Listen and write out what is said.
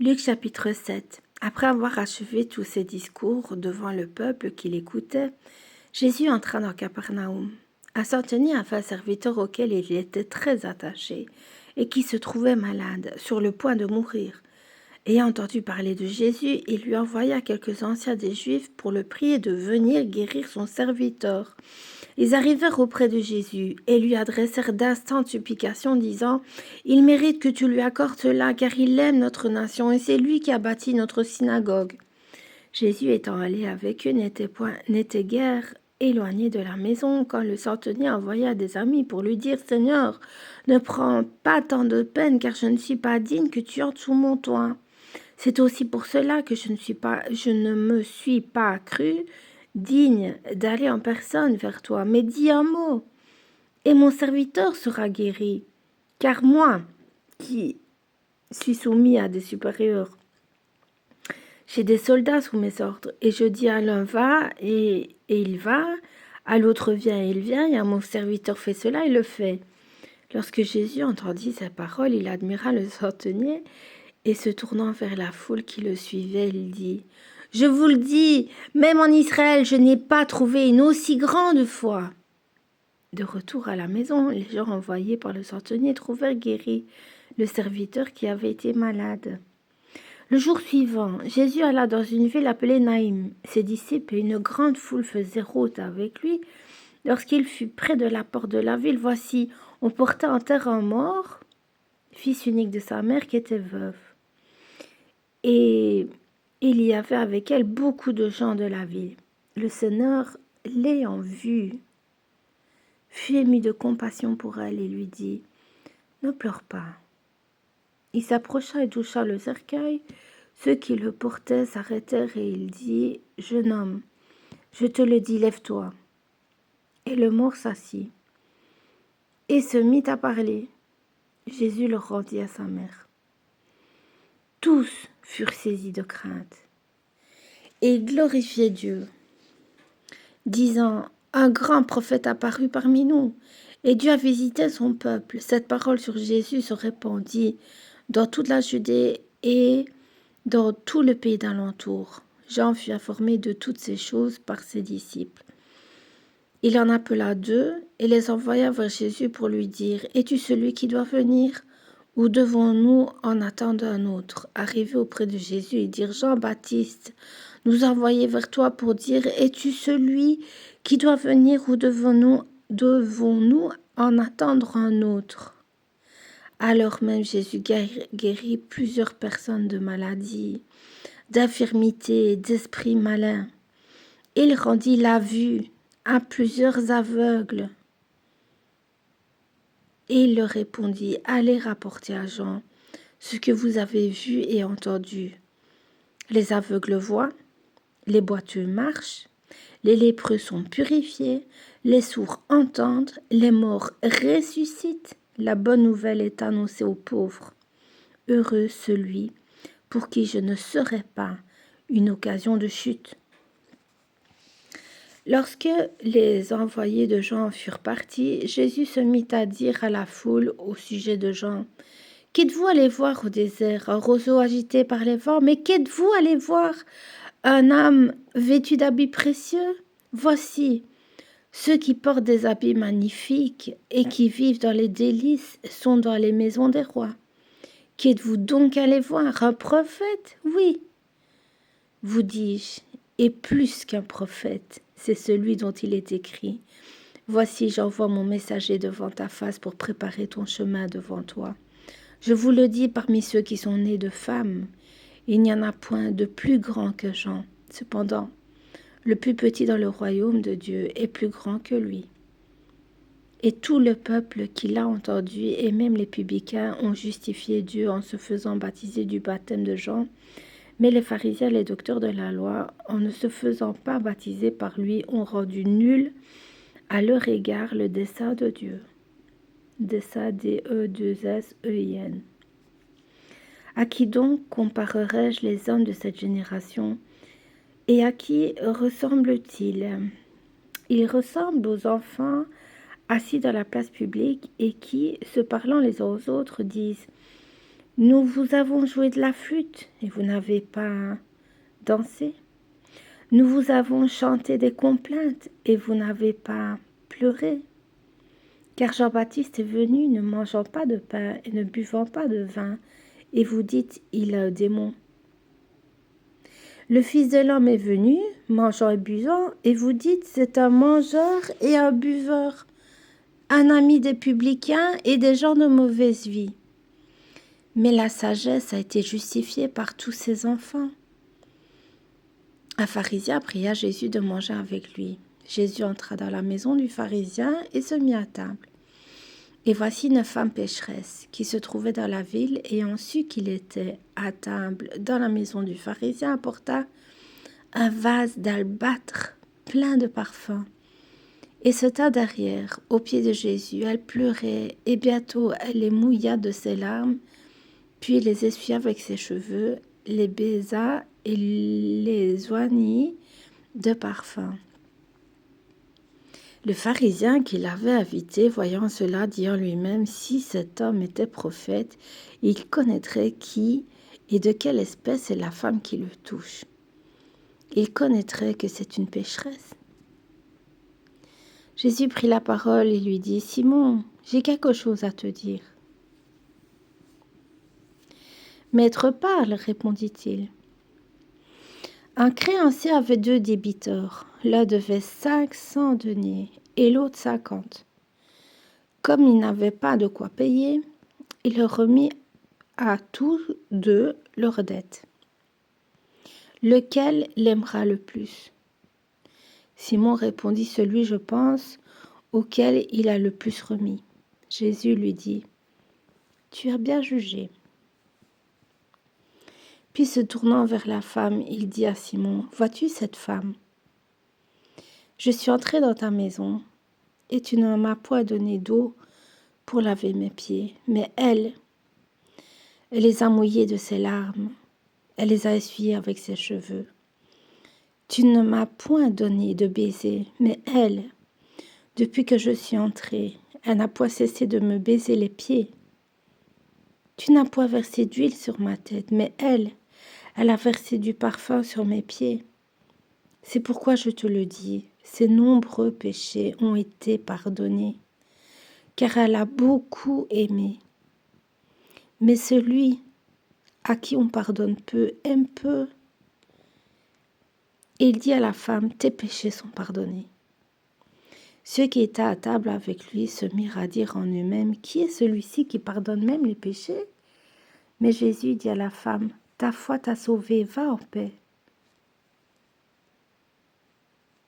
Luc chapitre 7. Après avoir achevé tous ses discours devant le peuple qui l'écoutait, Jésus entra dans Capernaum. Un centenier avait un serviteur auquel il était très attaché et qui se trouvait malade, sur le point de mourir. Ayant entendu parler de Jésus, il lui envoya quelques anciens des Juifs pour le prier de venir guérir son serviteur. Ils arrivèrent auprès de Jésus et lui adressèrent d'instantes supplications, disant « Il mérite que tu lui accordes cela, car il aime notre nation et c'est lui qui a bâti notre synagogue. » Jésus étant allé avec eux n'était guère éloigné de la maison quand le centenier envoya des amis pour lui dire « Seigneur, ne prends pas tant de peine, car je ne suis pas digne que tu entres sous mon toit. C'est aussi pour cela que je ne me suis pas cru digne d'aller en personne vers toi, mais dis un mot, et mon serviteur sera guéri, car moi, qui suis soumis à des supérieurs, j'ai des soldats sous mes ordres, et je dis à l'un va, et il va, à l'autre viens, et il vient, et à mon serviteur fait cela, il le fait. » Lorsque Jésus entendit ces paroles, il admira le centenier, et se tournant vers la foule qui le suivait, il dit « Je vous le dis, même en Israël, je n'ai pas trouvé une aussi grande foi. » De retour à la maison, les gens envoyés par le centenier trouvèrent guéri le serviteur qui avait été malade. Le jour suivant, Jésus alla dans une ville appelée Naïm. Ses disciples et une grande foule faisaient route avec lui. Lorsqu'il fut près de la porte de la ville, voici, on portait en terre un mort, fils unique de sa mère qui était veuve. Et il y avait avec elle beaucoup de gens de la ville. Le Seigneur, l'ayant vue, fut ému de compassion pour elle et lui dit « Ne pleure pas. » Il s'approcha et toucha le cercueil. Ceux qui le portaient s'arrêtèrent et il dit « Jeune homme, je te le dis, lève-toi. » Et le mort s'assit et se mit à parler. Jésus le rendit à sa mère. Tous furent saisis de crainte et ils glorifiaient Dieu, disant « Un grand prophète apparut parmi nous, et Dieu a visité son peuple. » Cette parole sur Jésus se répandit dans toute la Judée et dans tout le pays d'alentour. Jean fut informé de toutes ces choses par ses disciples. Il en appela 2 et les envoya vers Jésus pour lui dire « Es-tu celui qui doit venir, ou devons-nous en attendre un autre ?» Arrivés auprès de Jésus, ils dirent « Jean-Baptiste nous a envoyés vers toi pour dire « Es-tu celui qui doit venir, ou devons-nous en attendre un autre ?» Alors même Jésus guérit plusieurs personnes de maladies, d'infirmités, d'esprits malins. Il rendit la vue à plusieurs aveugles. Et il leur répondit, allez rapporter à Jean ce que vous avez vu et entendu. Les aveugles voient, les boiteux marchent, les lépreux sont purifiés, les sourds entendent, les morts ressuscitent. La bonne nouvelle est annoncée aux pauvres. Heureux celui pour qui je ne serai pas une occasion de chute. Lorsque les envoyés de Jean furent partis, Jésus se mit à dire à la foule au sujet de Jean, « Qu'êtes-vous allé voir au désert, un roseau agité par les vents? Mais qu'êtes-vous allé voir, un âme vêtu d'habits précieux? Voici, ceux qui portent des habits magnifiques et qui vivent dans les délices sont dans les maisons des rois. Qu'êtes-vous donc allé voir, un prophète? Oui, vous dis-je, et plus qu'un prophète, c'est celui dont il est écrit. Voici, j'envoie mon messager devant ta face pour préparer ton chemin devant toi. Je vous le dis, parmi ceux qui sont nés de femmes, il n'y en a point de plus grand que Jean. Cependant, le plus petit dans le royaume de Dieu est plus grand que lui. Et tout le peuple qui l'a entendu, et même les publicains, ont justifié Dieu en se faisant baptiser du baptême de Jean. Mais les pharisiens et les docteurs de la loi, en ne se faisant pas baptiser par lui, ont rendu nul à leur égard le dessein de Dieu. Dessein D-E-2-S-E-I-N. À qui donc comparerai-je les hommes de cette génération? Et à qui ressemblent-ils? Ils ressemblent aux enfants assis dans la place publique et qui, se parlant les uns aux autres, disent Nous vous avons joué de la flûte et vous n'avez pas dansé. Nous vous avons chanté des complaintes et vous n'avez pas pleuré. Car Jean-Baptiste est venu ne mangeant pas de pain et ne buvant pas de vin, et vous dites, il a un démon. Le Fils de l'homme est venu, mangeant et buvant, et vous dites, c'est un mangeur et un buveur, un ami des publicains et des gens de mauvaise vie. Mais la sagesse a été justifiée par tous ses enfants. Un pharisien pria Jésus de manger avec lui. Jésus entra dans la maison du pharisien et se mit à table. Et voici une femme pécheresse qui se trouvait dans la ville, ayant su qu'il était à table dans la maison du pharisien, apporta un vase d'albâtre plein de parfums et se tint derrière, aux pieds de Jésus. Elle pleurait et bientôt elle les mouilla de ses larmes, puis les essuya avec ses cheveux, les baisa et les oignit de parfum. Le pharisien qui l'avait invité, voyant cela, dit en lui-même, si cet homme était prophète, il connaîtrait qui et de quelle espèce est la femme qui le touche. Il connaîtrait que c'est une pécheresse. Jésus prit la parole et lui dit, Simon, j'ai quelque chose à te dire. Maître, parle, répondit-il. Un créancier avait 2 débiteurs. L'un devait 500 deniers et l'autre 50. Comme il n'avait pas de quoi payer, il leur remit à tous 2 leurs dettes. Lequel l'aimera le plus? Simon répondit, celui, je pense, auquel il a le plus remis. Jésus lui dit, tu as bien jugé. Puis se tournant vers la femme, il dit à Simon, vois-tu cette femme? Je suis entré dans ta maison, et tu ne m'as point donné d'eau pour laver mes pieds, mais elle les a mouillés de ses larmes, elle les a essuyés avec ses cheveux. Tu ne m'as point donné de baiser, mais elle, depuis que je suis entrée, elle n'a point cessé de me baiser les pieds. Tu n'as point versé d'huile sur ma tête, mais elle a versé du parfum sur mes pieds. C'est pourquoi je te le dis, ses nombreux péchés ont été pardonnés, car elle a beaucoup aimé. Mais celui à qui on pardonne peu aime peu. Et il dit à la femme, tes péchés sont pardonnés. Ceux qui étaient à table avec lui se mirent à dire en eux-mêmes, qui est celui-ci qui pardonne même les péchés? Mais Jésus dit à la femme, ta foi t'a sauvée, va en paix.